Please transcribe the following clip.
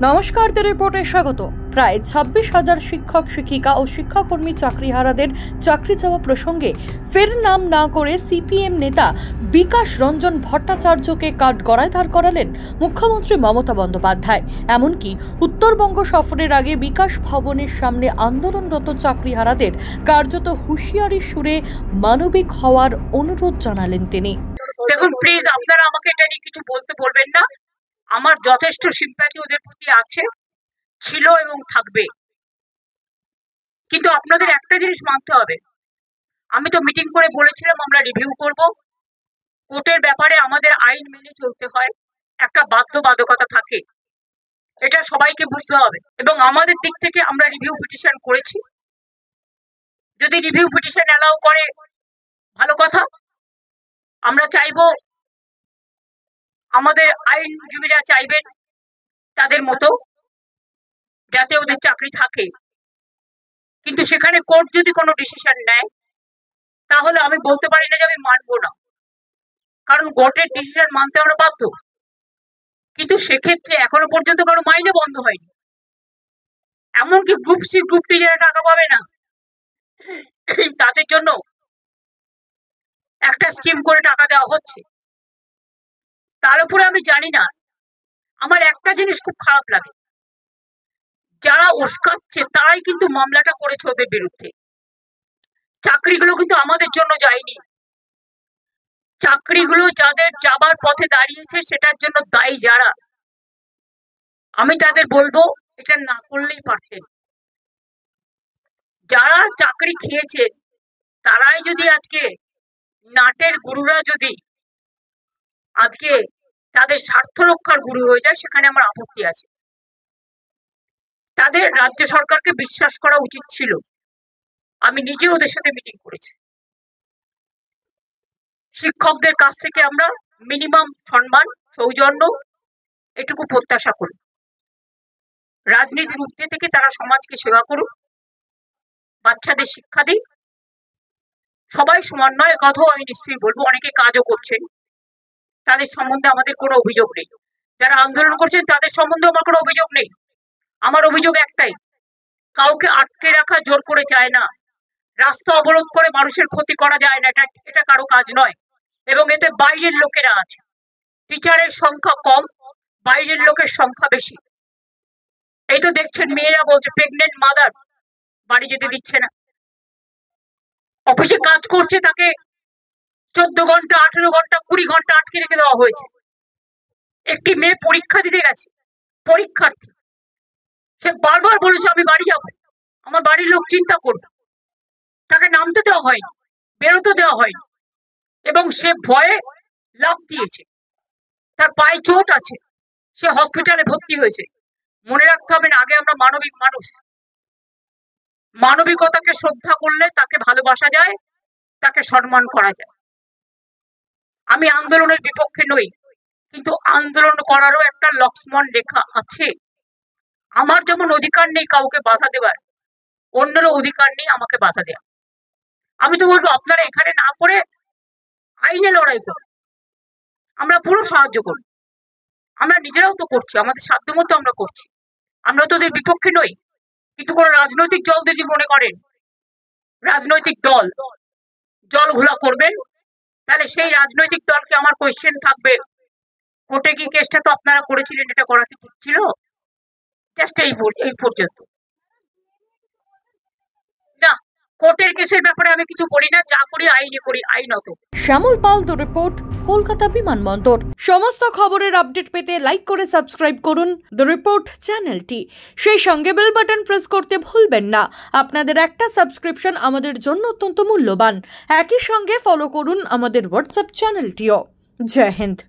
নমস্কার, দ্য রিপোর্টে স্বাগত। প্রায় 26,000 শিক্ষক শিক্ষিকা ও শিক্ষাকর্মী চাকরিহারাদের চাকরি যাওয়া প্রসঙ্গে ফের নাম না করে সিপিএম নেতা বিকাশ রঞ্জন ভট্টাচার্যকে কাঠগড়ায় দাঁড় করালেন মুখ্যমন্ত্রী মমতা বন্দ্যোপাধ্যায়। এমনকি উত্তরবঙ্গ সফরের আগে বিকাশ ভবনের সামনে আন্দোলনরত চাকরিহারাদের কার্যত হুঁশিয়ারি সুরে মানবিক হওয়ার অনুরোধ জানালেন তিনি। দেখুন, প্লিজ আপনারা আমাকে এটা নিয়ে কিছু বলবেন না। আমার যথেষ্ট সিম্প্যাথি ওদের প্রতি আছে, ছিল এবং থাকবে। কিন্তু আপনাদের একটা জিনিস মানতে হবে, আমি তো মিটিং করে বলেছিলাম আমরা রিভিউ করব। কোর্টের ব্যাপারে আমাদের আইন মেনে চলতে হয়, একটা বাধ্যবাধকতা থাকে, এটা সবাইকে বুঝতে হবে। এবং আমাদের দিক থেকে আমরা রিভিউ পিটিশন করেছি। যদি রিভিউ পিটিশন অ্যালাউ করে ভালো কথা। আমরা চাইবো, আমাদের আইনজীবীরা চাইবেন তাদের মতো যাতে ওদের চাকরি থাকে। কিন্তু সেখানে কোর্ট যদি কোনো ডিসিশন নেয় তাহলে আমি বলতে পারি না যে আমি মানবো না, কারণ কোর্টের ডিসিশন মানতে আমরা বাধ্য। কিন্তু সেক্ষেত্রে এখনো পর্যন্ত কারো মাইনে বন্ধ হয়নি। এমনকি গ্রুপ সি গ্রুপ টি যারা টাকা পাবে না তাদের জন্য একটা স্কিম করে টাকা দেওয়া হচ্ছে। তার উপরে আমি জানি না, আমার একটা জিনিস খুব খারাপ লাগে, যারা উস্কাচ্ছে তারাই কিন্তু মামলাটা করেছে ওদের বিরুদ্ধে। চাকরিগুলো কিন্তু আমাদের জন্য যায়নি। চাকরিগুলো যাদের যাবার পথে দাঁড়িয়েছে সেটার জন্য দায়ী যারা, আমি তাদের বলবো এটা না করলেই পারতেন। যারা চাকরি খেয়েছে তারাই যদি আজকে নাটের গুরুরা যদি আজকে তাদের স্বার্থ রক্ষার গুরু হয়ে যায়, সেখানে আমার আপত্তি আছে। তাদের রাজ্য সরকারকে বিশ্বাস করা উচিত ছিল। আমি নিজে ওদের সাথে মিটিং করেছি। শিক্ষকদের কাছ থেকে আমরা মিনিমাম সম্মান, সৌজন্য এটুকু প্রত্যাশা করি। রাজনীতির ঊর্ধ্বে থেকে তারা সমাজকে সেবা করুক, বাচ্চাদের শিক্ষা দিক। সবাই সমান নয়, কথাও আমি নিশ্চয়ই বলবো। অনেকে কাজও করছেন, তাদের সম্বন্ধে আমাদের কোনো অভিযোগ নেই। যারা আন্দোলন করছেন তাদের সম্বন্ধে আমার কোনো অভিযোগ নেই। আমার অভিযোগ একটাই, কাউকে আটকে রাখা জোর করে যায় না, রাস্তা অবরোধ করে মানুষের ক্ষতি করা যায় না, এটা কারো কাজ নয়। এবং এতে বাইরের লোকেরা আছে। টিচারের সংখ্যা কম, বাইরের লোকের সংখ্যা বেশি। এই তো দেখছেন, মেয়েরা বলছে প্রেগনেন্ট মাদার বাড়ি যেতে দিচ্ছে না। অফিসে কাজ করছে তাকে 14 ঘন্টা, 18 ঘন্টা, 20 ঘন্টা আটকে রেখে দেওয়া হয়েছে। একটি মেয়ে পরীক্ষা দিতে গেছে, পরীক্ষার্থী, সে বারবার বলেছে আমি বাড়ি যাব, আমার বাড়ির লোক চিন্তা করবে। তাকে নামতে দেওয়া হয়নি, বেরোতে দেওয়া হয়নি, এবং সে ভয়ে লাফ দিয়েছে। তার পায়ে চোট আছে, সে হসপিটালে ভর্তি হয়েছে। মনে রাখতে হবে না, আগে আমরা মানবিক মানুষ। মানবিকতাকে শ্রদ্ধা করলে তাকে ভালোবাসা যায়, তাকে সম্মান করা যায়। আমি আন্দোলনের বিপক্ষে নই, কিন্তু আন্দোলন করারও একটা লক্ষ্মণ রেখা আছে। আমার যেমন অধিকার নেই কাউকে বাধা দেবার, অন্যেরও অধিকার নেই আমাকে বাধা দেওয়া। আমি তো বলবো আপনারা এখানে না করে আইনে লড়াই করুন, আমরা পুরো সাহায্য করব। আমরা নিজেরাও তো করছি, আমাদের সাধ্যমতো আমরা করছি। আমরা তো ওদের বিপক্ষে নই। কিন্তু কোনো রাজনৈতিক দল যদি মনে করেন রাজনৈতিক দল জল ঘোলা করবেন, তাহলে সেই রাজনৈতিক দলকে আমার কোয়েশ্চেন থাকবে, কোর্টে কি কেসটা তো আপনারা করেছিলেন, এটা করা কি ঠিক ছিল? জাস্ট এই পর্যন্ত না। কোর্টের কেসের ব্যাপারে আমি কিছু বলি না, যা করি আইনে করি, আইনত। শ্যামল পাল, দ্য রিপোর্ট, কলকাতা বিমানবন্দর। সমস্ত খবরের আপডেট পেতে লাইক করে সাবস্ক্রাইব করুন দ্য রিপোর্ট চ্যানেলটি। সেই সঙ্গে বেল বাটন প্রেস করতে ভুলবেন না। আপনাদের একটা সাবস্ক্রিপশন আমাদের জন্য অত্যন্ত মূল্যবান। একই সঙ্গে ফলো করুন আমাদের হোয়াটসঅ্যাপ চ্যানেলটিও। জয় হিন্দ।